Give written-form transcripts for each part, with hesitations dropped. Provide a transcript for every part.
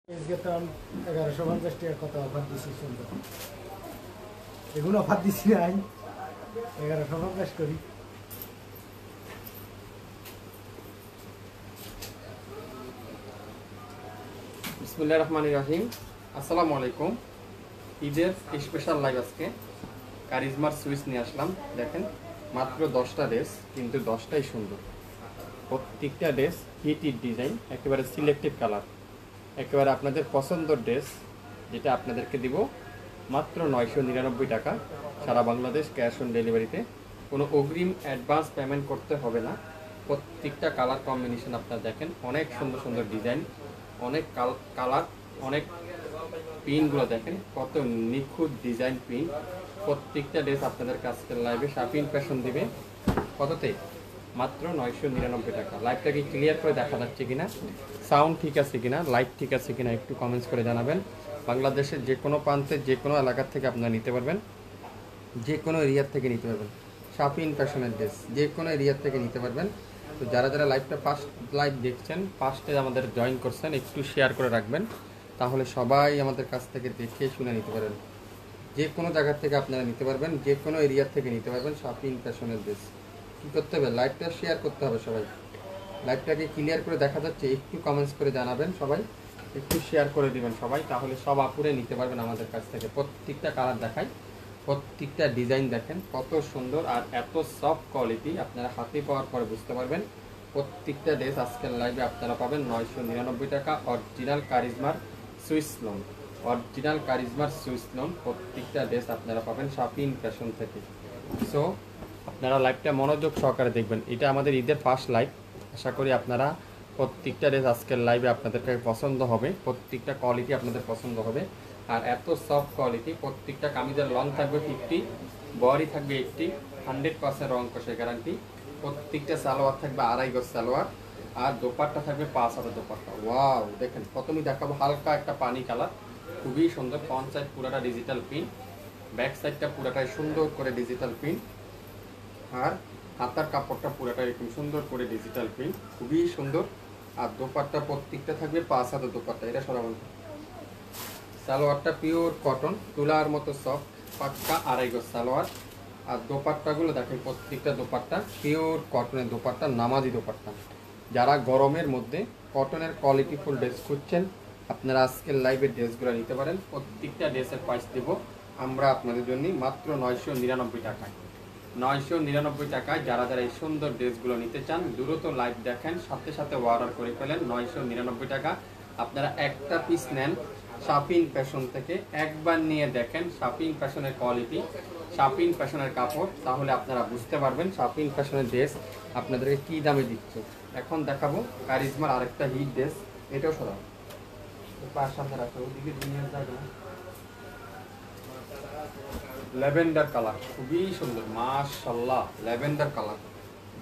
গেতাম 1150 টাকা কত অফার দিছি সুন্দর এগুলো অফার দিছি নাই 1150 করি বিসমিল্লাহির রহমানির রহিম। আসসালামু আলাইকুম। ঈদের স্পেশাল লাইভ আজকে কারিজমার সুইচ নিয়ে আসলাম। দেখেন মাত্র 10টা ড্রেস, কিন্তু 10টাই সুন্দর। প্রত্যেকটা ড্রেস হিট ডিজাইন, একেবারে সিলেক্টেড কালার, একেবারে আপনাদের পছন্দের ড্রেস, যেটা আপনাদেরকে দিব মাত্র 999 টাকা। সারা বাংলাদেশ ক্যাশ অন ডেলিভারিতে, কোনো অগ্রিম অ্যাডভান্স পেমেন্ট করতে হবে না। প্রত্যেকটা কালার কম্বিনেশন আপনারা দেখেন, অনেক সুন্দর সুন্দর ডিজাইন, অনেক কালার, অনেক পিনগুলো দেখেন কত নিখুঁত ডিজাইন পিন। প্রত্যেকটা ড্রেস আপনাদের কাছে লাইভে শাপিং ফ্যাশন দিবে কততে? মাত্র 999 টাকা। লাইভটা কি ক্লিয়ার করে দেখা যাচ্ছে কিনা, সাউন্ড ঠিক আছে কিনা, লাইট ঠিক আছে কিনা একটু কমেন্টস করে জানাবেন। বাংলাদেশের যে কোনো প্রান্তে যে কোনো এলাকার থেকে আপনারা নিতে পারবেন, যে কোনো এরিয়ার থেকে নিতে পারবেন। শাপিং ফ্যাশনের ড্রেস যে কোনো এরিয়ার থেকে নিতে পারবেন। তো যারা যারা লাইভটা ফার্স্ট লাইভ দেখছেন, ফার্স্টে আমাদের জয়েন করছেন, একটু শেয়ার করে রাখবেন, তাহলে সবাই আমাদের কাছ থেকে দেখে শুনে নিতে পারেন। যে কোনো জায়গা থেকে আপনারা নিতে পারবেন, যে কোনো এরিয়ার থেকে নিতে পারবেন শাপিং ফ্যাশনের ড্রেস। কী করতে হবে? লাইভটা শেয়ার করতে হবে সবাই। লাইভটাকে ক্লিয়ার করে দেখা যাচ্ছে একটু কমেন্টস করে জানাবেন সবাই, একটু শেয়ার করে দিবেন সবাই, তাহলে সব আপুরে নিতে পারবেন আমাদের কাছ থেকে। প্রত্যেকটা কালার দেখাই, প্রত্যেকটা ডিজাইন দেখেন কত সুন্দর আর এত সফট কোয়ালিটি, আপনারা হাতে পাওয়ার পরে বুঝতে পারবেন। প্রত্যেকটা ড্রেস আজকের লাইভে আপনারা পাবেন 999 টাকা। অরিজিনাল কারিজমার সুইস লোন, অরিজিনাল কারিজমার সুইস লোন, প্রত্যেকটা ড্রেস আপনারা পাবেন শাপিং ফ্যাশন থেকে। সো আপনারা লাইভটা মনোযোগ সহকারে দেখবেন। এটা আমাদের ঈদের ফার্স্ট লাইভ। আশা করি আপনারা প্রত্যেকটা ড্রেস আজকের লাইভে আপনাদের কাছে পছন্দ হবে, প্রত্যেকটা কোয়ালিটি আপনাদের পছন্দ হবে। আর এত সফট কোয়ালিটি, প্রত্যেকটা কামিজের লং থাকবে 50, বডি থাকবে 80, 100% রং কষে গ্যারান্টি। প্রত্যেকটা সালোয়ার থাকবে 2.5 গজ সালোয়ার, আর দোপাট্টা থাকবে 5 হাতের দোপাট্টা। ওয়াও, দেখেন প্রথমেই দেখাবো হালকা একটা পানি কালার, খুবই সুন্দর। ফ্রন্ট সাইড পুরোটা ডিজিটাল প্রিন্ট, ব্যাক সাইডটা পুরোটাই সুন্দর করে ডিজিটাল প্রিন্ট, আর হাতার কাপড়টা পুরোটা এরকম সুন্দর করে ডিজিটাল প্রিন্ট, খুবই সুন্দর। আর দোপাট্টা প্রত্যেকটা থাকবে 5 হাতের দোপাট্টা। এটা সরাবো। সালোয়ারটা পিওর কটন, তুলার মতো সফট, পাক্কা 2.5 গজ সালোয়ার। আর দোপাট্টাগুলো দেখেন, প্রত্যেকটা দোপাট্টা পিওর কটনের দোপাট্টা, নামাজি দোপাট্টা। যারা গরমের মধ্যে কটনের কোয়ালিটিফুল ড্রেস খুঁজছেন, আপনারা আজকের লাইভের ড্রেসগুলো নিতে পারেন। প্রত্যেকটা ড্রেসের প্রাইস দেবো আমরা আপনাদের জন্য মাত্র 999 টাকায়। 999 টাকায় যারা যারা এই সুন্দর ড্রেসগুলো নিতে চান, দ্রুত লাইভ দেখেন, সাথে সাথে অর্ডার করে ফেলেন। 999 টাকা। আপনারা একটা পিস নেন শাপিং ফ্যাশন থেকে, একবার নিয়ে দেখেন শাপিং ফ্যাশনের কোয়ালিটি, শাপিং ফ্যাশনের কাপড়, তাহলে আপনারা বুঝতে পারবেন শাপিং ফ্যাশনের ড্রেস আপনাদেরকে কী দামে দিচ্ছে। এখন দেখাবো কারিজমার আরেকটা হিট ড্রেস, এটাও সরাও পাঁচ সাথে রাখো, ওদিকে দুনিয়ার জায়গা। ল্যাভেন্ডার কালার, খুবই সুন্দর, মাশাআল্লাহ। ল্যাভেন্ডার কালার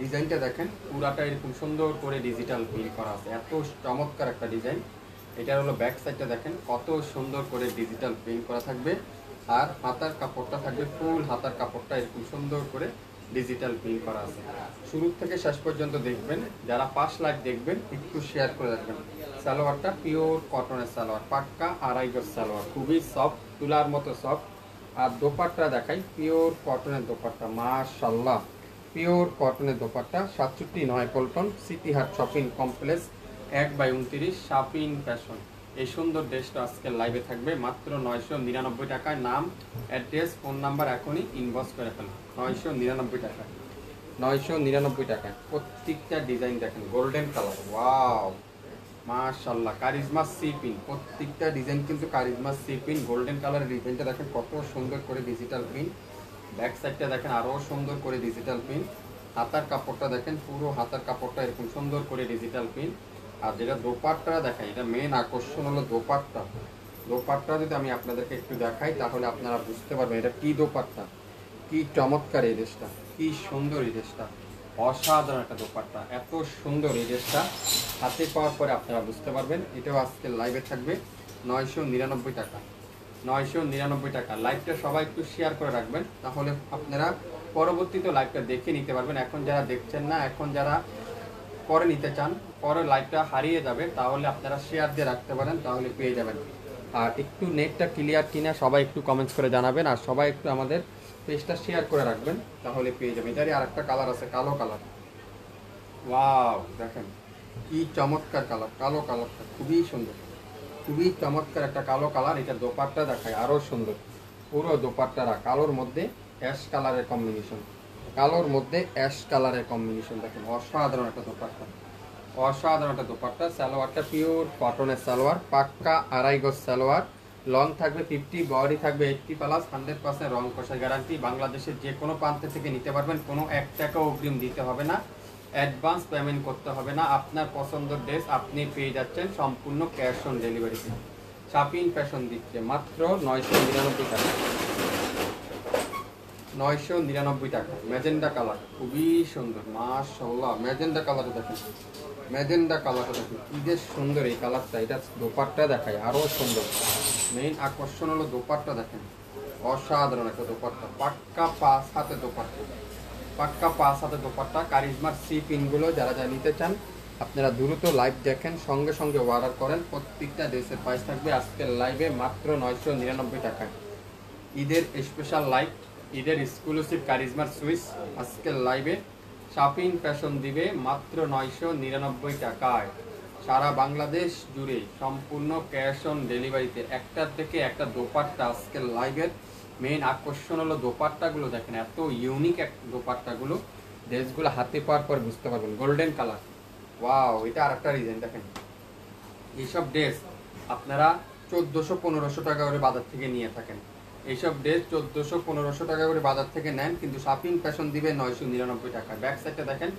ডিজাইনটা দেখেন, পুরাটা এরকম সুন্দর করে ডিজিটাল প্রিন্ট করা আছে, এত চমৎকার একটা ডিজাইন। এটার হলো ব্যাক সাইডটা দেখেন কত সুন্দর করে ডিজিটাল প্রিন্ট করা থাকবে, আর হাতার কাপড়টা থাকবে ফুল হাতার কাপড়টা এরকম সুন্দর করে ডিজিটাল প্রিন্ট করা আছে। শুরু থেকে শেষ পর্যন্ত দেখবেন। যারা 5 লাখ দেখবেন একটু শেয়ার করে রাখবেন। সালোয়ারটা পিওর কটনের সালোয়ার, পাক্কা 2.5 গজ সালোয়ার, খুবই সফট, তুলার মতো সফট। আর দোপাট্টা দেখাই, পিওর কটনের দোপাট্টা, মাশাআল্লাহ। পিওর কটনের দোপাট্টা, 67 পল্টন, সিটি হাট শপিং কমপ্লেক্স, 1/29 শাপিং ফ্যাশন। এই সুন্দর ড্রেসটা আজকের লাইভে থাকবে মাত্র 999 টাকায়। নাম, অ্যাড্রেস, ফোন নাম্বার এখনই ইনবক্স করে ফেলুন। 999 টাকায়, 999 টাকায়। প্রত্যেকটা ডিজাইন দেখেন, গোল্ডেন কালার, ওয়াও মাশাআল্লাহ। কারিজমা সিপিন, প্রত্যেকটা ডিজাইন কিন্তু কারিজমা সিপিন, গোল্ডেন কালারের ডিজাইনটা দেখেন কত সুন্দর করে ডিজিটাল প্রিন্ট। ব্যাক সাইডটা দেখেন আরও সুন্দর করে ডিজিটাল প্রিন্ট। হাতার কাপড়টা দেখেন, পুরো হাতার কাপড়টা এরকম সুন্দর করে ডিজিটাল প্রিন্ট। আর যেটা দোপাট্টা দেখাই, এটা মেন আকর্ষণ হলো দোপাট্টা। দোপাট্টা যদি আমি আপনাদেরকে একটু দেখাই, তাহলে আপনারা বুঝতে পারবেন এটা কি দোপাট্টা, কি চমৎকার এই ড্রেসটা, কি সুন্দর এই ড্রেসটা, অসাধারণ একটা দোপাট্টা, এত সুন্দর এই ড্রেসটা। হাতে পাওয়ার পরে আপনারা বুঝতে পারবেন। এটাও আজকে লাইভে থাকবে 999 টাকা, 999 টাকা। লাইভটা সবাই একটু শেয়ার করে রাখবেন, তাহলে আপনারা পরবর্তীতে লাইভটা দেখে নিতে পারবেন। এখন যারা দেখছেন না, এখন যারা পরে নিতে চান, পরে লাইভটা হারিয়ে যাবে, তাহলে আপনারা শেয়ার দিয়ে রাখতে পারেন, তাহলে পেয়ে যাবেন। আর একটু নেটটা ক্লিয়ার কিনা সবাই একটু কমেন্টস করে জানাবেন, আর সবাই একটু আমাদের পেজটা শেয়ার করে রাখবেন, তাহলে পেয়ে যাবেন। এটারই আরেকটা কালার আছে, কালো কালার। ওয়াও, দেখেন কি চমৎকার কালার, কালো কালারটা খুবই সুন্দর, খুবই চমৎকার একটা কালো কালার। এটা দোপাট্টা দেখায় আরও সুন্দর, পুরো দোপাট্টারা কালোর মধ্যে অ্যাশ কালারের কম্বিনেশন, কালোর মধ্যে অ্যাশ কালারের কম্বিনেশন। দেখেন অসাধারণ একটা দোপাট্টা, অসাধারণ একটা দোপাট্টা। সালোয়ারটা পিওর কটনের সালোয়ার, পাক্কা আড়াই গজ সালোয়ার, লং থাকবে 50, বডি থাকবে 80+, 100% রং কষা গ্যারান্টি। বাংলাদেশের যে কোনো প্রান্ত থেকে নিতে পারবেন, কোনো 1 টাকাও অগ্রিম দিতে হবে না, অ্যাডভান্স পেমেন্ট করতে হবে না। আপনার পছন্দের ড্রেস আপনি পেয়ে যাচ্ছেন সম্পূর্ণ ক্যাশ অন ডেলিভারিতে। শাপিং ফ্যাশন দিচ্ছে মাত্র 999 টাকা, 999 টাকা। ম্যাজেন্ডা কালার খুবই সুন্দর, মাশাআল্লাহ। ম্যাজেন্ডা কালারটা দেখেন, ম্যাজেন্ডা কালারটা দেখেন কি যে সুন্দর এই কালারটা। এটা দোপাট্টা দেখায় আরও সুন্দর। মেইন আকর্ষণ হলো দোপাট্টা দেখেন, অসাধারণ একটা দোপাট্টা, পাক্কা 5 হাতে দোপাট্টা, পাক্কা 5 হাতে দোপাট্টা। কারিজমার সি পিনগুলো যারা যা নিতে চান আপনারা দ্রুত লাইভ দেখেন, সঙ্গে সঙ্গে অর্ডার করেন। প্রত্যেকটা ড্রেসের প্রাইস থাকবে আজকের লাইভে মাত্র 999 টাকায়। ঈদের স্পেশাল লাইভ, ঈদের এক্সক্লুসিভ কারিজমার সুইস আজকের লাইভে শাপিং ফ্যাশন দিবে মাত্র 999 টাকায়। সারা বাংলাদেশ জুড়ে সম্পূর্ণ ক্যাশ অন ডেলিভারিতে। একটার থেকে একটা দোপাট্টা আজকের লাইভের মেইন আকর্ষণ হলো দোপাট্টাগুলো দেখেন, এত ইউনিক এক দোপাট্টাগুলো। ড্রেসগুলো হাতে পাওয়ার পর বুঝতে পারবেন, গোল্ডেন কালার। ওয়াও, এটা আরেকটা ডিজাইন দেখেন। এইসব ড্রেস আপনারা 1400-1500 টাকা করে বাজার থেকে নিয়ে থাকেন, এইসব ড্রেস 1400-1500 টাকা করে বাজার থেকে নেন, কিন্তু শাপিং ফ্যাশন দিবে 999 টাকা। ব্যাক সাইডটা দেখেন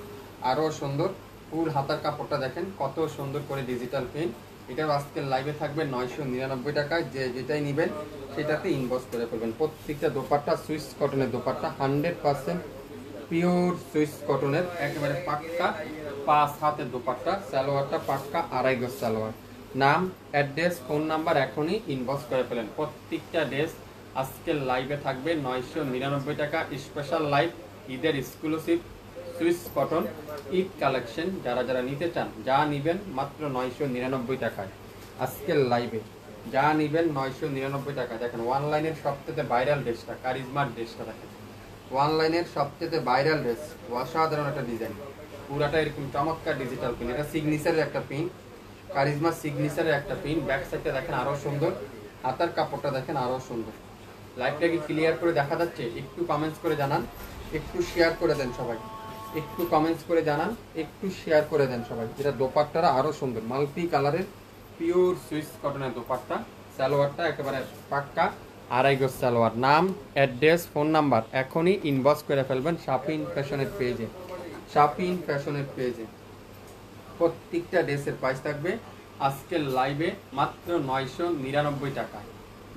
আরও সুন্দর, ফুল হাতার কাপড়টা দেখেন কত সুন্দর করে ডিজিটাল প্রিন্ট। এটাও আজকের লাইভে থাকবে 999 টাকায়। যে যেটাই নেবেন সেটাতে ইনবক্স করে ফেলবেন। প্রত্যেকটা দোপাট্টা সুইস কটনের দোপাট্টা, 100% পিওর সুইস কটনের, একেবারে পাক্কা 5 হাতের দোপাট্টা। সালোয়ারটা পাক্কা আড়াই গজ সালোয়ার। নাম, অ্যাড্রেস, ফোন নাম্বার এখনই ইনবক্স করে ফেলেন। প্রত্যেকটা ড্রেস আজকের লাইভে থাকবে 999 টাকা। স্পেশাল লাইভ, ঈদের exclusive Swiss cotton Eid collection. যারা যারা নিতে চান, যা নিবেন মাত্র 999 টাকায় আজকের লাইভে, যা নিবেন 999 টাকা। দেখেন অনলাইনের সবথেকে ভাইরাল ড্রেসটা, কারিজমার ড্রেসটা দেখেন, অনলাইনের সবথেকে ভাইরাল ড্রেস, অসাধারণ একটা ডিজাইন, পুরাটা এরকম চমৎকার ডিজিটাল পিন। এটা সিগনেচারের একটা পিন, কারিজমার সিগনেচারের একটা পিন। ব্যাক সাইডটা দেখেন আরও সুন্দর, হাতার কাপড়টা দেখেন আরও সুন্দর। লাইভটা কি ক্লিয়ার করে দেখা যাচ্ছে? একটু কমেন্টস করে জানান, একটু শেয়ার করে দেন সবাই, একটু কমেন্টস করে জানান, একটু শেয়ার করে দেন সবাই। যেটা দোপাট্টাটা আরও সুন্দর, মাল্টি কালারের পিওর সুইস কটনের দোপাট্টা। সালোয়ারটা একেবারে পাক্কা আড়াই গজ সালোয়ার। নাম, অ্যাড্রেস, ফোন নাম্বার এখনই ইনবক্স করে ফেলবেন শাপিং ফ্যাশনের পেজে, শাপিং ফ্যাশনের পেজে। প্রত্যেকটা ড্রেসের প্রাইস থাকবে আজকের লাইভে মাত্র 999 টাকায়,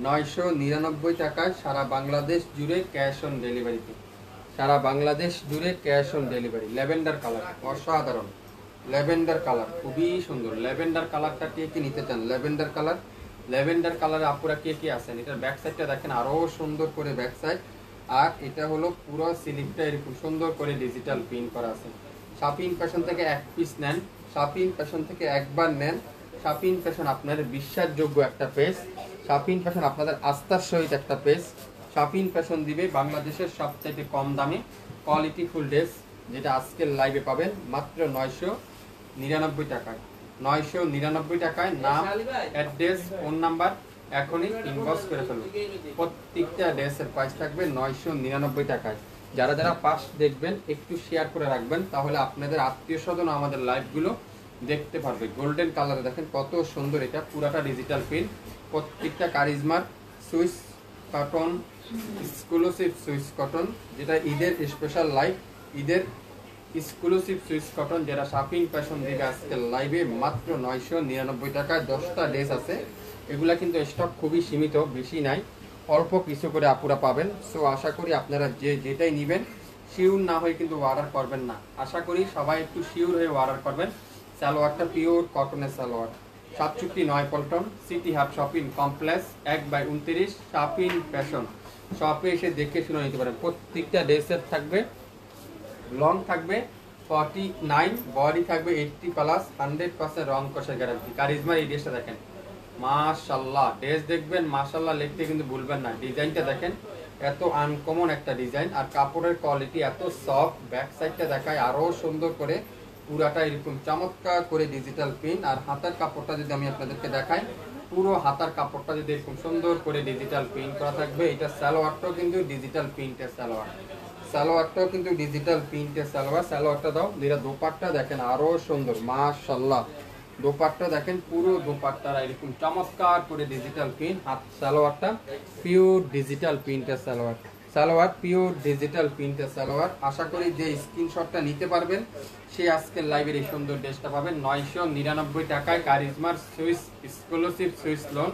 999 টাকায়। সারা বাংলাদেশ জুড়ে ক্যাশ অন ডেলিভারিতে, সারা বাংলাদেশ জুড়ে cash on delivery. Lavender colour অসাধারণ, ল্যাভেন্ডার কালার খুবই সুন্দর। ল্যাভেন্ডার কালারটা কে কে নিতে চান? ল্যাভেন্ডার কালার, ল্যাভেন্ডার কালারে আপুরা কে কে আছেন? এটার ব্যাক সাইডটা দেখেন আরও সুন্দর করে ব্যাক সাইড। আর এটা হলো পুরো স্লিপটা এরকম সুন্দর করে ডিজিটাল প্রিন্ট করা আছে। শাপিং ফ্যাশন থেকে এক পিস নেন, শাপিং ফ্যাশন থেকে একবার নেন। শাপিং ফ্যাশন আপনাদের বিশ্বাসযোগ্য একটা পেজ, শাপিং ফ্যাশন আপনাদের আস্থার সহিত একটা পেজ। শাপিং ফ্যাশন দিবে বাংলাদেশের সবচাইতে কম দামে কোয়ালিটি ফুল ড্রেস, যেটা আজকের লাইভে পাবেন মাত্র 999 টাকায়, 999 টাকায়। নাম, অ্যাড্রেস, ফোন নাম্বার এখনই ইনবক্স করে ফেলুন। প্রত্যেকটা ড্রেসের প্রাইস থাকবে 999 টাকায়। যারা যারা ফার্স্ট দেখবেন একটু শেয়ার করে রাখবেন, তাহলে আপনাদের আত্মীয় স্বজন আমাদের লাইভগুলো দেখতে পারবে। গোল্ডেন কালারে দেখেন কত সুন্দর, এটা পুরাটা ডিজিটাল প্রিন্ট। প্রত্যেকটা কারিজমার Swiss cotton, exclusive Swiss cotton, যেটা ঈদের স্পেশাল লাইভ, ঈদের এক্সক্লুসিভ সুইস কটন, যেটা শাপিং ফ্যাশন দিকে আজকের লাইভে মাত্র 999 টাকায়। 10টা ড্রেস আছে, এগুলা কিন্তু স্টক খুবই সীমিত, বেশি নাই, অল্প কিছু করে আপুরা পাবেন। সো আশা করি আপনারা যে যেটাই নেবেন শিওর না হয়ে কিন্তু অর্ডার করবেন না। আশা করি সবাই একটু শিওর হয়ে অর্ডার করবেন। সালোয়ারটা পিওর কটনের salwar, 67 Paltan, city hub shopping complex, 1/29 shopping fashion. শপে এসে দেখে শুনে নিতে পারেন। প্রত্যেকটা ড্রেসের থাকবে, লং থাকবে 49, বডি থাকবে 80 প্লাস, 100% রং কষের গ্যারান্টি। কারিজমার এই ড্রেসটা দেখেন, মাশাআল্লাহ, ড্রেস দেখবেন মাশাআল্লাহ লিখতে কিন্তু ভুলবেন না। ডিজাইনটা দেখেন, এত আনকমন একটা ডিজাইন, আর কাপড়ের কোয়ালিটি এত সফট। ব্যাক সাইডটা দেখায় আরো সুন্দর করে, পুরাটা এরকম চমৎকার করে ডিজিটাল প্রিন্ট। আর হাতার কাপড়টা যদি আমি আপনাদেরকে দেখাই, পুরো হাতার কাপড়টা যদি এরকম সুন্দর করে ডিজিটাল প্রিন্ট করা থাকবে। এটা সালোয়ারটাও কিন্তু ডিজিটাল প্রিন্টের সালোয়ার, সালোয়ারটাও কিন্তু ডিজিটাল প্রিন্টের সালোয়ার। সালোয়ারটা দাও, যেটা দোপাট্টা দেখেন আরো সুন্দর, মাশাআল্লাহ। দোপাট্টা দেখেন, পুরো দোপাট্টারা এরকম চমৎকার করে ডিজিটাল প্রিন্ট। হাত সালোয়ারটা পিওর ডিজিটাল প্রিন্টের সালোয়ার, সালোয়ার পিওর ডিজিটাল প্রিন্টের সালোয়ার। আশা করি যে স্ক্রিনশটটা নিতে পারবেন সে আজকের লাইভের এই সুন্দর ড্রেসটা পাবেন 999 টাকায়। কারিজমার সুইস এক্সক্লুসিভ সুইস লোন।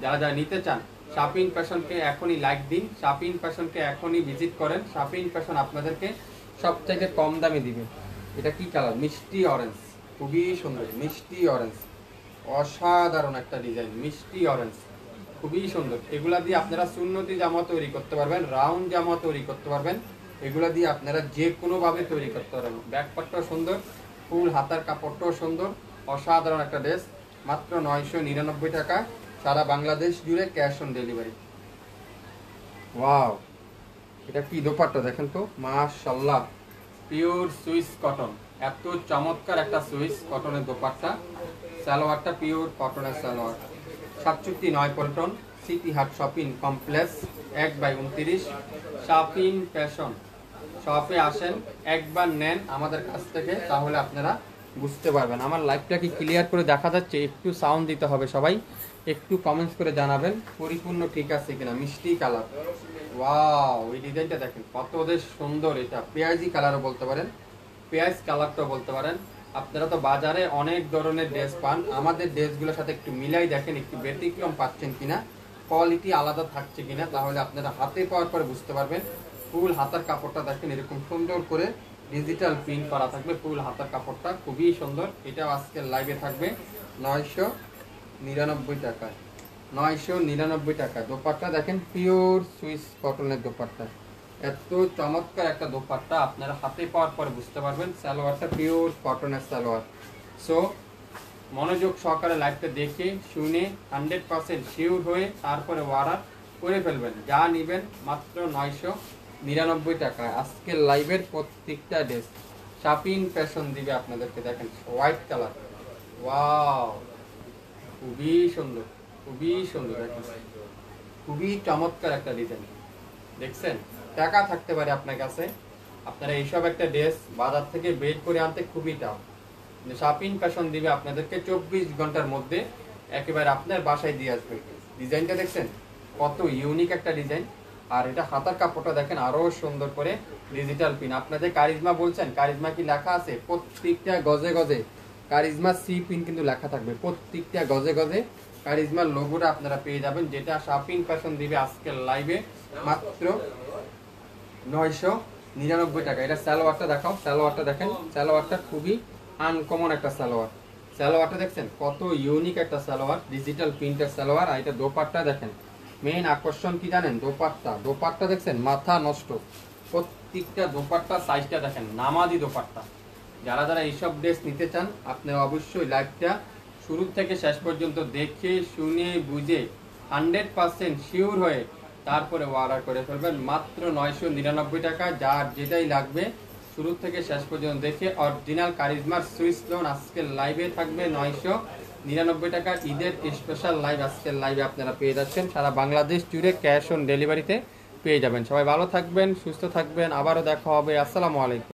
যারা যারা নিতে চান, শাপিন ফ্যাশনকে এখনই লাইক দিন, শাপিন ফ্যাশনকে এখনই ভিজিট করেন। শাপিন ফ্যাশন আপনাদেরকে সবথেকে কম দামে দিবে। এটা কি কালার? মিষ্টি অরেঞ্জ, খুবই সুন্দর মিষ্টি অরেঞ্জ, অসাধারণ একটা ডিজাইন, মিষ্টি অরেঞ্জ, খুবই সুন্দর। এগুলা দিয়ে আপনারা সুন্নতি জামা তৈরি করতে পারবেন, রাউন্ড জামা তৈরি করতে পারবেন। এগুলা দিয়ে আপনারা যে কোনো ভাবে তৈরি করতে পারবেন। ব্যাকপার্টটাও সুন্দর, ফুল হাতার কাপড়টাও সুন্দর, অসাধারণ একটা ড্রেস। মাত্র 999 টাকা, সারা বাংলাদেশ জুড়ে ক্যাশ অন ডেলিভারি। ওয়াও, এটা কি দোপাট্টা দেখেন তো, মাশাআল্লাহ, পিওর সুইস কটন, এত চমৎকার একটা সুইস কটনের দোপাট্টা। সালোয়ারটা পিওর কটনের সালোয়ার। 67 পল্টন, সিটি হাট শপিং কমপ্লেক্স, 1/29, শাপিন ফ্যাশন। শপে আসেন, একবার নেন আমাদের কাছ থেকে, তাহলে আপনারা বুঝতে পারবেন। আমার লাইভটা কি ক্লিয়ার করে দেখা যাচ্ছে? একটু সাউন্ড দিতে হবে সবাই, একটু কমেন্টস করে জানাবেন পরিপূর্ণ ঠিক আছে কিনা। মিষ্টি কালার, ওয়াও, এই ডিজাইনটা দেখেন কত বেশ সুন্দর। এটা পেঁয়াজি কালারও বলতে পারেন, পেঁয়াজ কালারটাও বলতে পারেন। আপনারা তো বাজারে অনেক ধরনের ড্রেস পান, আমাদের ড্রেসগুলোর সাথে একটু মিলাই দেখেন, একটু ব্যতিক্রম পাচ্ছেন কিনা, কোয়ালিটি আলাদা থাকছে কিনা, তাহলে আপনারা হাতে পাওয়ার পরে বুঝতে পারবেন। ফুল হাতার কাপড়টা দেখেন এরকম সুন্দর করে ডিজিটাল প্রিন্ট করা থাকবে, ফুল হাতার কাপড়টা খুবই সুন্দর। এটাও আজকের লাইভে থাকবে 999 টাকায়, 999 টাকা। দোপাট্টা দেখেন, পিওর সুইস কটনের দোপাট্টা, এত চমৎকার একটা দোপাট্টা, আপনারা হাতে পাওয়ার পরে বুঝতে পারবেন। সালোয়ারটা পিওর কটনের সালোয়ার। সো মনোযোগ সহকারে লাইভটা দেখে শুনে 100% শিওর হয়ে তারপরে অর্ডার করে ফেলবেন। যা নেবেন মাত্র 999 টাকায়। আজকের লাইভের প্রত্যেকটা ড্রেস শাপিন ফ্যাশন দিবে আপনাদেরকে। দেখেন হোয়াইট কালার, ওয়াও, খুবই সুন্দর, খুবই সুন্দর, দেখেন খুবই চমৎকার একটা ডিজাইন। দেখছেন, টাকা থাকতে পারে আপনার কাছে, আপনারা এইসব একটা ড্রেস বাজার থেকে বের করে আনতে খুবই টাফ। শাপিন ফ্যাশন দিবে আপনাদেরকে 24 ঘন্টার মধ্যে, একেবারে আপনার বাসায় দিয়ে আসবে। ডিজাইনটা দেখছেন কত ইউনিক একটা ডিজাইন। আর এটা হাতার কাপড়টা দেখেন আরো সুন্দর করে ডিজিটাল পিন। আপনাদের কারিজমা বলছেন, কারিজমা কি লেখা আছে? প্রত্যেকটা গজে গজে কারিজমা সি পিন কিন্তু লেখা থাকবে, প্রত্যেকটা গজে গজে কারিজমার লোগোটা আপনারা পেয়ে যাবেন। যেটা শাপিন ফ্যাশন দিবে আজকের লাইভে মাত্র 999 টাকা। এটা সালোয়ারটা দেখাও, সালোয়ারটা দেখেন, সালোয়ারটা খুবই আনকমন একটা সালোয়ার। সালোয়ারটা দেখছেন কত ইউনিক একটা সালোয়ার, ডিজিটাল প্রিন্টের সালোয়ার। আর এটা দোপাট্টা দেখেন, মেইন আকর্ষণ কি জানেন? দোপাট্টা, দোপাট্টা দেখছেন মাথা নষ্ট। প্রত্যেকটা দোপাট্টা সাইজটা দেখেন, নামাজি দোপাট্টা। যারা যারা এইসব ড্রেস নিতে চান, আপনি অবশ্যই লাইভটা শুরু থেকে শেষ পর্যন্ত দেখে শুনে বুঝে 100% শিওর হয়ে তারপরে অর্ডার করে ফেলবেন। মাত্র 999 টাকা। যার যেটাই লাগবে শুরু থেকে শেষ পর্যন্ত দেখে অরিজিনাল কারিজমার সুইস লোন আজকের লাইভে থাকবে 999 টাকা। ঈদের স্পেশাল লাইভ আজকের লাইভে আপনারা পেয়ে যাচ্ছেন। সারা বাংলাদেশ জুড়ে ক্যাশ অন ডেলিভারিতে পেয়ে যাবেন। সবাই ভালো থাকবেন, সুস্থ থাকবেন, আবারও দেখা হবে। আসসালামু আলাইকুম।